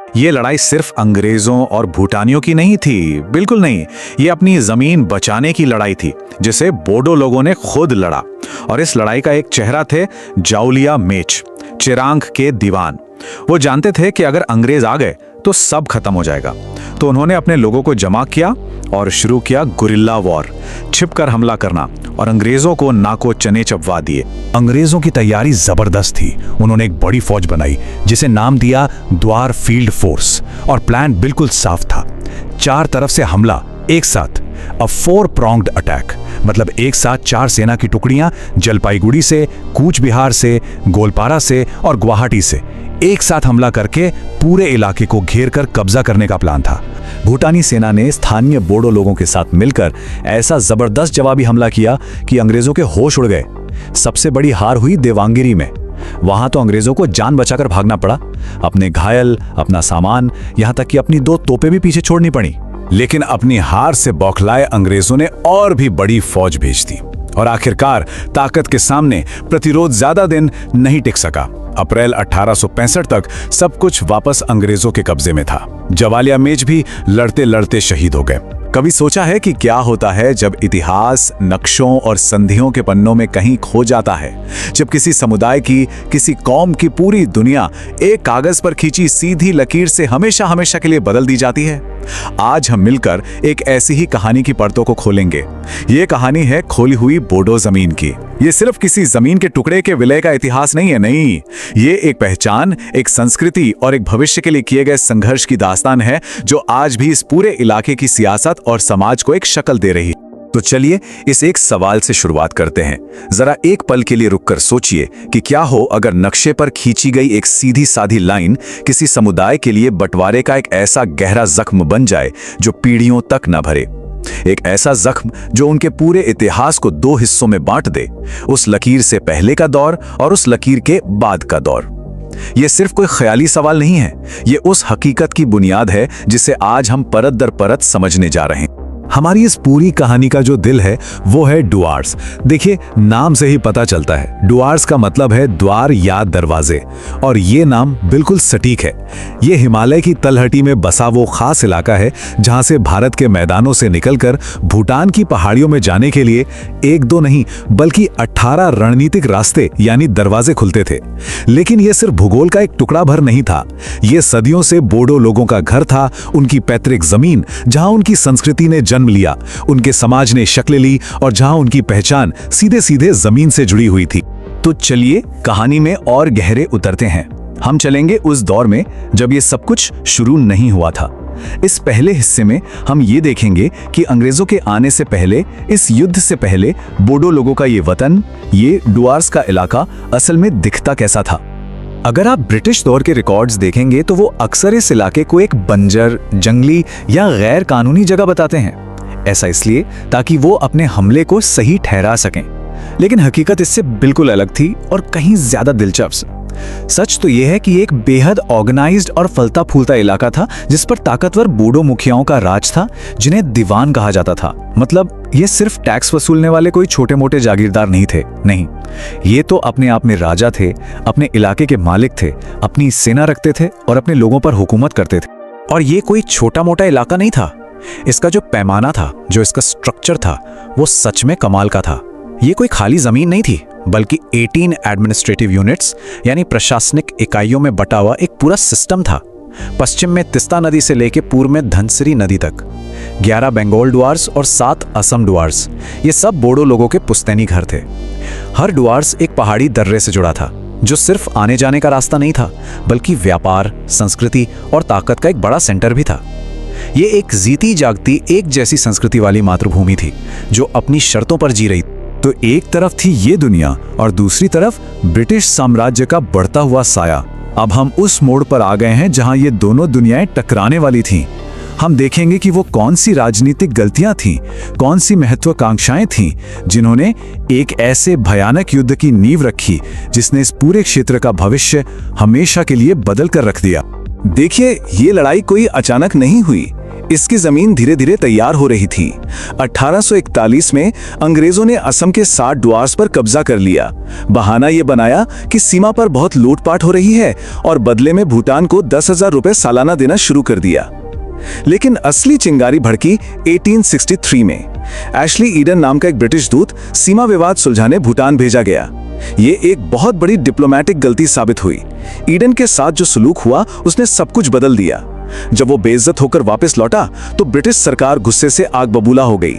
ये लड़ाई सिर्फ अंग्रेजों और भूटानियों की नहीं थी, बिल्कुल नहीं। ये अपनी जमीन बचाने की लड़ाई थी, जिसे बोडो लोगों ने खुद लड़ा। और इस लड़ाई का एक चेहरा थे जाओलिया मेच, चिरांग के दीवान। वो जानते थे कि अगर अंग्रेज आ गए तो सब खत्म हो जाएगा। तो उन्होंने अपने लोगों को जमा किया और शुरू किया गुरिल्ला वॉर, छिपकर हमला करना, और अंग्रेजों को नाको चने चबवा दिए। अंग्रेजों की तैयारी जबरदस्त थी। उन्होंने एक बड़ी फौज बनाई जिसे नाम दिया द्वार फील्ड फोर्स, और प्लान बिल्कुल साफ था। 4 तरफ से हमला एक साथ, अ 4 pronged अटैक, मतलब एक साथ 4 सेना की टुकड़ियां जलपाईगुड़ी से, कूच बिहार से, गोलपारा से और गुवाहाटी से एक साथ हमला करके पूरे इलाके को घेर कर कब्जा करने का प्लान था। भूटानी सेना ने स्थानीय बोडो लोगों के साथ मिलकर ऐसा जबरदस्त जवाबी हमला किया कि अंग्रेजों के होश उड़ गए। सबसे बड़ी हार हुई देवांगिरी में। वहां तो अंग्रेजों को जान बचाकर भागना पड़ा, अपने घायल, अपना सामान, यहां तक कि अपनी 2 तोपें भी पीछे छोड़नी पड़ी। लेकिन अपनी हार से बौखलाए अंग्रेजों ने और भी बड़ी फौज भेज दी, और आखिरकार ताकत के सामने प्रतिरोध ज्यादा दिन नहीं टिक सका। अप्रैल 1865 तक सब कुछ वापस अंग्रेजों के कब्जे में था। जवालिया मेच भी लड़ते लड़ते शहीद हो गए। कभी सोचा है कि क्या होता है जब इतिहास नक्शों और संधियों के पन्नों में कहीं खो जाता है, जब किसी समुदाय की, किसी कौम की पूरी दुनिया एक कागज पर खींची सीधी लकीर से हमेशा हमेशा के लिए बदल दी जाती है? आज हम मिलकर एक ऐसी ही कहानी की परतों को खोलेंगे। ये कहानी है खोली हुई बोडो जमीन की। ये सिर्फ किसी जमीन के टुकड़े के विलय का इतिहास नहीं है, नहीं। ये एक पहचान, एक संस्कृति और एक भविष्य के लिए किए गए संघर्ष की दास्तान है, जो आज भी इस पूरे इलाके की सियासत और समाज को एक शक्ल दे रही है। तो चलिए इस एक सवाल से शुरुआत करते हैं। जरा एक पल के लिए रुककर सोचिए कि क्या हो अगर नक्शे पर खींची गई एक सीधी साधी लाइन किसी समुदाय के लिए बंटवारे का एक ऐसा गहरा जख्म बन जाए जो पीढ़ियों तक न भरे। एक ऐसा जख्म जो उनके पूरे इतिहास को 2 हिस्सों में बांट दे, उस लकीर से पहले का दौर और उस लकीर के बाद का दौर। यह सिर्फ कोई ख्याली सवाल नहीं है, यह उस हकीकत की बुनियाद है जिसे आज हम परत दर परत समझने जा रहे हैं। हमारी इस पूरी कहानी का जो दिल है वो है डुआर्स। देखिए, नाम से ही पता चलता है, डुआर्स का मतलब है द्वार या दरवाजे, और ये नाम बिल्कुल सटीक है। ये हिमालय की तलहटी में बसा वो खास इलाका है जहां से भारत के मैदानों से निकलकर भूटान की पहाड़ियों में जाने के लिए 1-2 नहीं बल्कि 18 रणनीतिक रास्ते यानी दरवाजे खुलते थे। लेकिन ये सिर्फ भूगोल का एक टुकड़ा भर नहीं था, ये सदियों से बोडो लोगों का घर था, उनकी पैतृक जमीन जहां उनकी संस्कृति ने जन्म लिया, उनके समाज ने शक्ल ली और जहां उनकी पहचान सीधे सीधे जमीन से जुड़ी हुई थी। तो चलिए कहानी में और गहरे उतरते हैं। हम चलेंगे उस दौर में जब ये सब कुछ शुरू नहीं हुआ था। इस पहले हिस्से में हम ये देखेंगे कि अंग्रेजों के आने से पहले, इस युद्ध से पहले, बोडो लोगों का ये वतन, ये डुआर्स का इलाका असल में दिखता कैसा था। अगर आप ब्रिटिश दौर के रिकॉर्ड्स देखेंगे तो वो अक्सर इस इलाके को एक बंजर, जंगली या गैर कानूनी जगह बताते हैं। ऐसा इसलिए ताकि वो अपने हमले को सही ठहरा सकें। लेकिन हकीकत इससे बिल्कुल अलग थी और कहीं ज्यादा दिलचस्प। सच तो यह है कि एक बेहद ऑर्गेनाइज्ड और फलता फूलता इलाका था जिस पर ताकतवर बूढ़ो मुखियाओं का राज था, जिन्हें दीवान कहा जाता था। मतलब ये सिर्फ टैक्स वसूलने वाले कोई छोटे मोटे जागीरदार नहीं थे, नहीं, ये तो अपने आप में राजा थे, अपने इलाके के मालिक थे, अपनी सेना रखते थे और अपने लोगों पर हुकूमत करते थे। और ये कोई छोटा मोटा इलाका नहीं था। इसका जो पैमाना था, जो इसका स्ट्रक्चर था, वो सच में कमाल का था। ये कोई खाली जमीन नहीं थी, बल्कि 18 एडमिनिस्ट्रेटिव यूनिट्स यानी प्रशासनिक इकाइयों में बटा हुआ एक पूरा सिस्टम था। पश्चिम में तिस्ता नदी से लेकर पूर्व में धनसिरी नदी तक 11 बंगाल डुआर्स और 7 असम डुआर्स, ये सब बोडो लोगों के पुश्तैनी घर थे। हर डुआर्स एक पहाड़ी दर्रे से जुड़ा था, जो सिर्फ आने जाने का रास्ता नहीं था, बल्कि व्यापार, संस्कृति और ताकत का एक बड़ा सेंटर भी था। ये एक जीती जागती एक जैसी संस्कृति वाली मातृभूमि थी, जो अपनी शर्तों पर जी रही। तो एक तरफ थी ये दुनिया और दूसरी तरफ ब्रिटिश साम्राज्य का बढ़ता हुआ साया। अब हम उस मोड़ पर आ गए हैं जहां ये दोनों दुनियाएं टकराने वाली थीं। हम देखेंगे कि वो कौन सी राजनीतिक गलतियां थीं, कौन सी महत्वाकांक्षाएं थीं, जिन्होंने एक ऐसे भयानक युद्ध की नींव रखी जिसने इस पूरे क्षेत्र का भविष्य हमेशा के लिए बदल कर रख दिया। देखिए, ये लड़ाई कोई अचानक नहीं हुई। इसकी जमीन धीरे धीरे तैयार हो रही थी। 1841 में अंग्रेजों ने असम के 60 डुआर्स पर कब्जा कर लिया। बहाना यह बनाया कि सीमा पर बहुत लूटपाट हो रही है और बदले में भूटान को 10,000 रुपए सालाना देना शुरू कर दिया। लेकिन असली चिंगारी भड़की 1863 में। एशली ईडन नाम का एक ब्रिटिश दूत सीमा विवाद सुलझाने भूटान भेजा गया। ये एक बहुत बड़ी डिप्लोमेटिक गलती साबित हुई। ईडन के साथ जो सलूक हुआ उसने सब कुछ बदल दिया। जब वो बेइज्जत होकर वापस लौटा तो ब्रिटिश सरकार गुस्से से आग बबूला हो गई।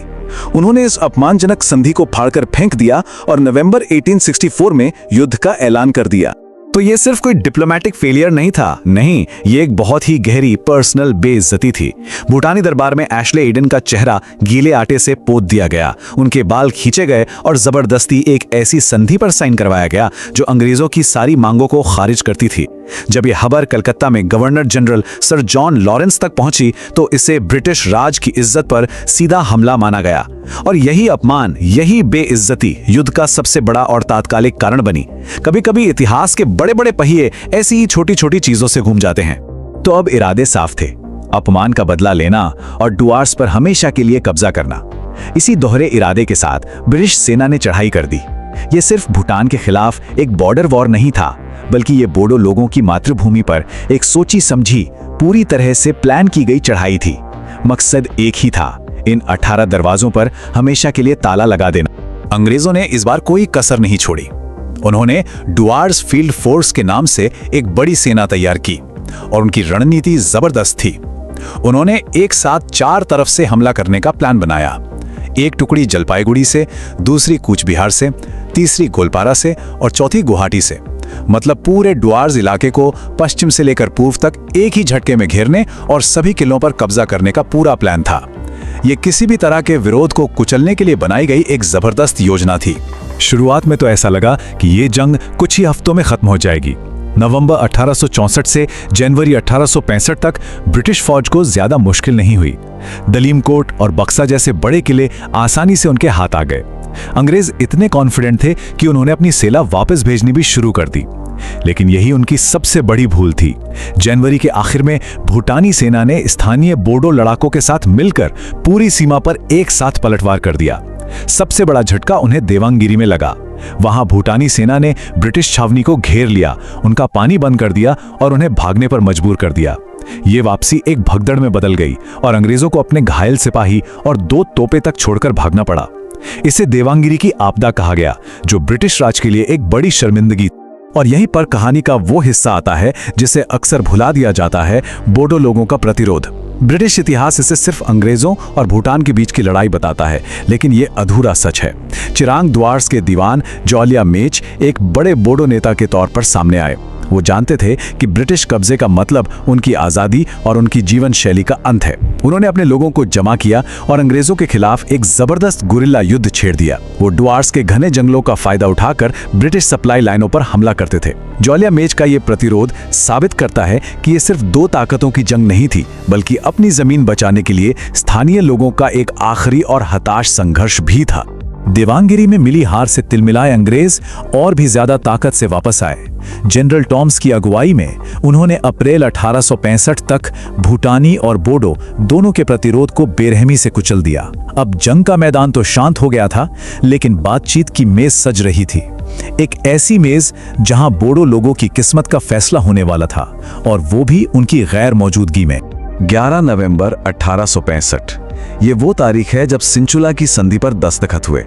उन्होंने इस अपमानजनक संधि को फाड़कर फेंक दिया और नवंबर 1864 में युद्ध का ऐलान कर दिया। तो ये सिर्फ कोई डिप्लोमेटिक फेलियर नहीं था, नहीं, ये एक बहुत ही गहरी पर्सनल बेइज्जती थी। भूटानी दरबार में एशले ईडन का चेहरा गीले आटे से पोत दिया गया, उनके बाल खींचे गए और जबरदस्ती एक ऐसी संधि पर साइन करवाया गया जो अंग्रेजों की सारी मांगों को खारिज करती थी। जब यह खबर कलकत्ता में governor general sir John Lawrence तक पहुंची तो इसे ब्रिटिश राज की इज्जत पर सीधा हमला माना गया और यही अपमान, यही बेइज्जती युद्ध का सबसे बड़ा और तात्कालिक कारण बनी। कभी कभी इतिहास के बड़े बड़े पहिए ऐसी ही छोटी छोटी चीजों से घूम जाते हैं। तो अब इरादे साफ थे, अपमान का बदला लेना और डुआर्स पर हमेशा के लिए कब्जा करना। इसी दोहरे इरादे के साथ ब्रिटिश सेना ने चढ़ाई कर दी। ये सिर्फ भूटान के खिलाफ एक बॉर्डर वॉर नहीं था, बल्कि ये बोडो लोगों की मातृभूमि पर एक सोची समझी, पूरी तरह से प्लान की गई चढ़ाई थी। मकसद एक ही था, इन 18 दरवाजों पर हमेशा के लिए ताला लगा देना। अंग्रेजों ने इस बार कोई कसर नहीं छोड़ी। उन्होंने डुआर्स फील्ड फोर्स के नाम से एक बड़ी सेना तैयार की और उनकी रणनीति जबरदस्त थी। उन्होंने एक साथ 4 तरफ से हमला करने का प्लान बनाया। एक टुकड़ी जलपाईगुड़ी से, दूसरी कूच बिहार से, तीसरी गोलपारा से और चौथी गुवाहाटी से। मतलब पूरे डुआर्स इलाके को पश्चिम से लेकर पूर्व तक एक ही झटके में घेरने और सभी किलों पर कब्जा करने का पूरा प्लान था। यह किसी भी तरह के विरोध को कुचलने के लिए बनाई गई एक जबरदस्त योजना थी। शुरुआत में तो ऐसा लगा कि ये जंग कुछ ही हफ्तों में खत्म हो जाएगी। नवंबर 1864 से जनवरी 1865 तक ब्रिटिश फौज को ज्यादा मुश्किल नहीं हुई। दलीमकोट और बक्सा जैसे बड़े किले आसानी से उनके हाथ आ गए। अंग्रेज इतने कॉन्फिडेंट थे कि उन्होंने अपनी सेना वापस भेजनी भी शुरू कर दी। लेकिन यही उनकी सबसे बड़ी भूल थी। जनवरी के आखिर में भूटानी सेना ने स्थानीय बोडो लड़ाकों के साथ मिलकर पूरी सीमा पर एक साथ पलटवार कर दिया। सबसे बड़ा झटका उन्हें देवांगिरी में लगा। वहां भूटानी सेना ने ब्रिटिश छावनी को घेर लिया, उनका पानी बंद कर दिया और उन्हें भागने पर मजबूर कर दिया। ये वापसी एक भगदड़ में बदल गई और अंग्रेजों को अपने घायल सिपाही और 2 तोपे तक छोड़कर भागना पड़ा। इसे देवांगिरी की आपदा कहा गया, जो ब्रिटिश राज के लिए एक बड़ी शर्मिंदगी। और यहीं पर कहानी का वो हिस्सा आता है जिसे अक्सर भुला दिया जाता है, बोडो लोगों का प्रतिरोध। ब्रिटिश इतिहास इसे सिर्फ अंग्रेजों और भूटान के बीच की लड़ाई बताता है, लेकिन ये अधूरा सच है। चिरांग डुआर्स के दीवान जॉलिया मेच एक बड़े बोडो नेता के तौर पर सामने आए। वो जानते थे कि ब्रिटिश कब्जे का मतलब उनकी आज़ादी और उनकी जीवन शैली का अंत है। उन्होंने अपने लोगों को जमा किया और अंग्रेजों के खिलाफ एक जबरदस्त गुरिल्ला युद्ध छेड़ दिया। वो डुआर्स के घने जंगलों का फायदा उठाकर ब्रिटिश सप्लाई लाइनों पर हमला करते थे। जॉलिया मेच का ये प्रतिरोध साबित करता है कि ये सिर्फ 2 ताकतों की जंग नहीं थी, बल्कि अपनी जमीन बचाने के लिए स्थानीय लोगों का एक आखिरी और हताश संघर्ष भी था। देवांगिरी में मिली हार से तिलमिलाए अंग्रेज और भी ज्यादा ताकत से वापस आए। जनरल टॉम्स की अगुवाई में उन्होंने अप्रैल 1865 तक भूटानी और बोडो दोनों के प्रतिरोध को बेरहमी से कुचल दिया। अब जंग का मैदान तो शांत हो गया था, लेकिन बातचीत की मेज सज रही थी। एक ऐसी मेज जहां बोडो लोगों की किस्मत का फैसला होने वाला था, और वो भी उनकी गैर मौजूदगी में। 11 नवंबर 1865 ये वो तारीख है जब सिंचुला की संधि पर दस्तखत हुए।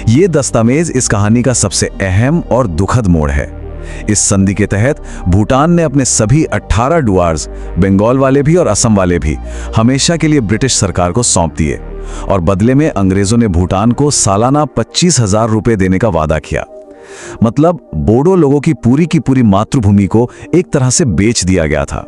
ये दस्तावेज इस कहानी का सबसे अहम और दुखद मोड़ है। इस संधि के तहत भूटान ने अपने सभी 18 डुआर्स, बंगाल वाले भी और असम वाले भी, हमेशा के लिए ब्रिटिश सरकार को सौंप दिए और बदले में अंग्रेजों ने भूटान को सालाना 25,000 रुपए देने का वादा किया। मतलब बोडो लोगों की पूरी मातृभूमि को एक तरह से बेच दिया गया था।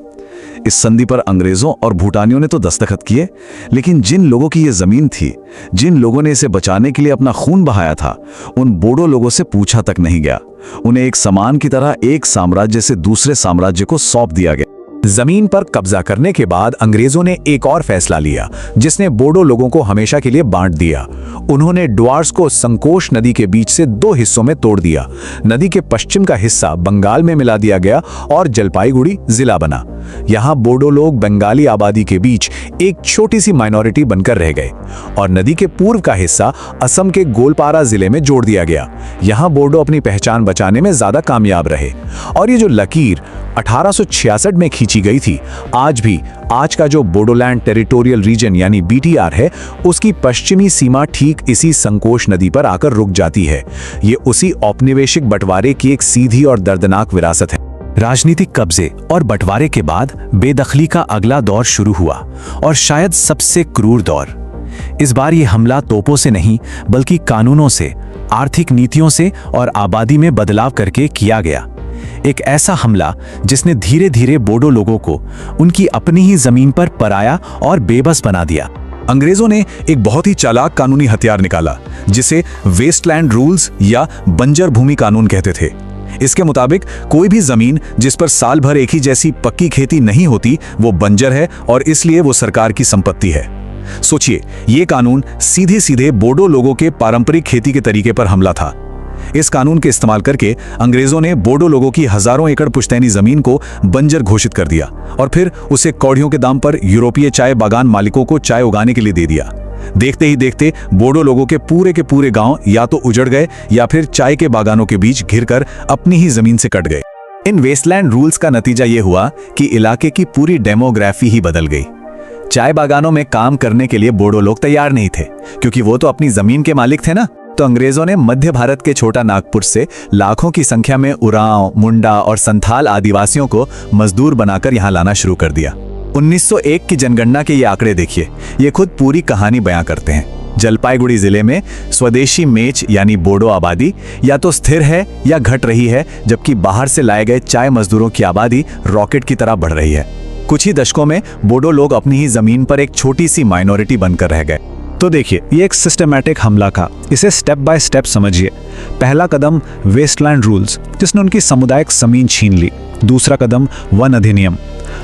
इस संधि पर अंग्रेजों और भूटानियों ने तो दस्तखत किए, लेकिन जिन लोगों की यह जमीन थी, जिन लोगों ने इसे बचाने के लिए अपना खून बहाया था, उन बोडो लोगों से पूछा तक नहीं गया। उन्हें एक सामान की तरह एक साम्राज्य से दूसरे साम्राज्य को सौंप दिया गया। जमीन पर कब्जा करने के बाद अंग्रेजों ने एक और फैसला लिया, जिसने बोडो लोगों को हमेशा के लिए बांट दिया। उन्होंने ड्वार्स को संकोश नदी के बीच से 2 हिस्सों में तोड़ दिया। नदी के पश्चिम का हिस्सा बंगाल में मिला दिया गया और जलपाईगुड़ी जिला बना। यहाँ बोडो लोग बंगाली आबादी के बीच एक छोटी सी माइनॉरिटी बनकर रह गए और नदी के पूर्व का हिस्सा असम के गोलपारा जिले में जोड़ दिया गया। यहाँ बोडो अपनी पहचान बचाने में ज्यादा कामयाब रहे और ये जो लकीर 1866 में खींची गई थी, आज का जो बोडोलैंड टेरिटोरियल रीजन यानी BTR है, उसकी पश्चिमी सीमा ठीक इसी संकोश नदी पर आकर रुक जाती है। ये उसी औपनिवेशिक बंटवारे की एक सीधी और दर्दनाक विरासत है। राजनीतिक कब्जे और बंटवारे के बाद बेदखली का अगला दौर शुरू हुआ और शायद सबसे क्रूर दौर। इस बार ये हमला तोपों से नहीं बल्कि कानूनों से, आर्थिक नीतियों से और आबादी में बदलाव करके किया गया। एक ऐसा हमला जिसने धीरे धीरे बोडो लोगों को उनकी अपनी ही जमीन पर पराया और बेबस बना दिया। अंग्रेजों ने एक बहुत ही चालाक कानूनी हथियार निकाला, जिसे वेस्टलैंड रूल्स या बंजर भूमि कानून कहते थे। इसके मुताबिक कोई भी जमीन जिस पर साल भर एक ही जैसी पक्की खेती नहीं होती, वो बंजर है और इसलिए वो सरकार की संपत्ति है। सोचिए, ये कानून सीधे सीधे बोडो लोगों के पारंपरिक खेती के तरीके पर हमला था। इस कानून के इस्तेमाल करके अंग्रेजों ने बोडो लोगों की हजारों एकड़ पुश्तैनी जमीन को बंजर घोषित कर दिया और फिर उसे कौड़ियों के दाम पर यूरोपीय चाय बागान मालिकों को चाय उगाने के लिए दे दिया। देखते ही देखते बोडो लोगों के पूरे गांव या तो उजड़ गए या फिर चाय के बागानों के बीच घिरकर अपनी ही जमीन से कट गए। इन वेस्टलैंड रूल्स का नतीजा ये हुआ कि इलाके की पूरी डेमोग्राफी ही बदल गई। चाय बागानों में काम करने के लिए बोडो लोग तैयार नहीं थे, क्योंकि वो तो अपनी जमीन के मालिक थे ना। तो अंग्रेजों ने मध्य भारत के छोटा नागपुर से लाखों की संख्या में उरांव, मुंडा और संथाल आदिवासियों को मजदूर बनाकर यहाँ लाना शुरू कर दिया। 1901 की जनगणना के ये आंकड़े देखिए, ये खुद पूरी कहानी बयां करते हैं। जलपाईगुड़ी जिले में स्वदेशी मेच यानी बोडो आबादी या तो स्थिर है या घट रही है, जबकि बाहर से लाए गए चाय मजदूरों की आबादी रॉकेट की तरह बढ़ रही है। कुछ ही दशकों में बोडो लोग अपनी ही जमीन पर एक छोटी सी माइनॉरिटी बनकर रह गए। तो देखिए, ये एक सिस्टमैटिक हमला था। इसे स्टेप बाय स्टेप समझिए। पहला कदम वेस्टलैंड रूल्स, जिसने उनकी सामुदायिक जमीन छीन ली। दूसरा कदम वन अधिनियम।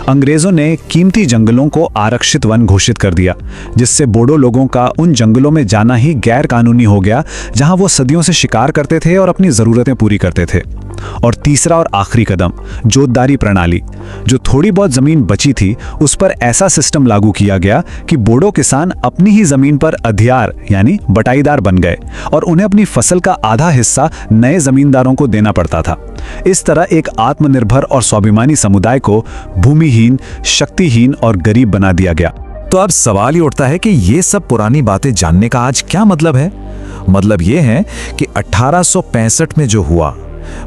अंग्रेजों ने कीमती जंगलों को आरक्षित वन घोषित कर दिया, जिससे बोडो लोगों का उन जंगलों में जाना ही गैर कानूनी हो गया, जहां वो सदियों से शिकार करते थे और अपनी जरूरतें पूरी करते थे। और तीसरा और आखिरी कदम, जोतदारी प्रणाली। जो थोड़ी बहुत जमीन बची थी, उस पर ऐसा सिस्टम लागू किया गया कि बोडो किसान अपनी ही जमीन पर अधियार यानी बटाईदार बन गए और उन्हें अपनी फसल का आधा हिस्सा नए जमींदारों को देना पड़ता था। इस तरह एक आत्मनिर्भर और स्वाभिमानी समुदाय को भूमिहीन, शक्तिहीन और गरीब बना दिया गया। तो अब सवाल ही उठता है कि ये सब पुरानी बातें जानने का आज क्या मतलब है? मतलब ये है कि 1865 में जो हुआ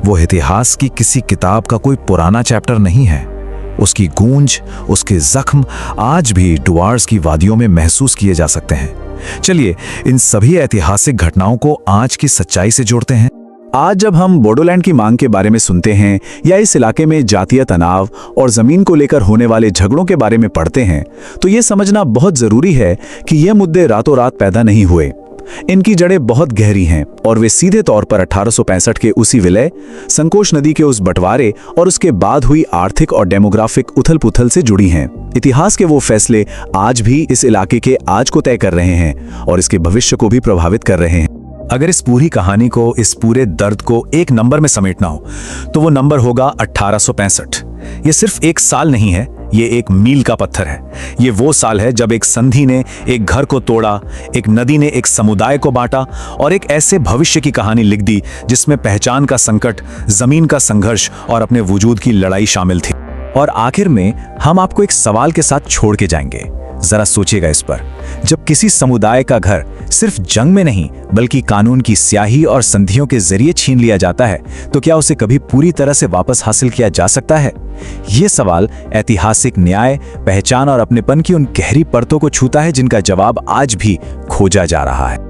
वो इतिहास की किसी किताब का कोई पुराना चैप्टर नहीं है। उसकी गूंज, उसके जख्म आज भी ड्वार्स की वादियों में महसूस किए जा सकते हैं। चलिए इन सभी ऐतिहासिक घटनाओं को आज की सच्चाई से जोड़ते हैं। आज जब हम बोडोलैंड की मांग के बारे में सुनते हैं या इस इलाके में जातीय तनाव और जमीन को लेकर होने वाले झगड़ों के बारे में पढ़ते हैं, तो ये समझना बहुत जरूरी है कि ये मुद्दे रातों रात पैदा नहीं हुए। इनकी जड़ें बहुत गहरी हैं और वे सीधे तौर पर 1865 के उसी विलय, संकोश नदी के उस बंटवारे और उसके बाद हुई आर्थिक और डेमोग्राफिक उथल-पुथल से जुड़ी हैं। इतिहास के वो फैसले आज भी इस इलाके के आज को तय कर रहे हैं और इसके भविष्य को भी प्रभावित कर रहे हैं। अगर इस पूरी कहानी को, इस पूरे दर्द को एक नंबर में समेटना हो, तो वो नंबर होगा 1865। ये सिर्फ एक साल नहीं है, ये एक मील का पत्थर है। ये वो साल है जब एक संधि ने एक घर को तोड़ा, एक नदी ने एक समुदाय को बांटा और एक ऐसे भविष्य की कहानी लिख दी जिसमें पहचान का संकट, जमीन का संघर्ष और अपने वजूद की लड़ाई शामिल थी। और आखिर में हम आपको एक सवाल के साथ छोड़ के जाएंगे। जरा सोचिएगा इस पर। जब किसी समुदाय का घर सिर्फ जंग में नहीं बल्कि कानून की स्याही और संधियों के जरिए छीन लिया जाता है, तो क्या उसे कभी पूरी तरह से वापस हासिल किया जा सकता है? ये सवाल ऐतिहासिक न्याय, पहचान और अपनेपन की उन गहरी परतों को छूता है जिनका जवाब आज भी खोजा जा रहा है।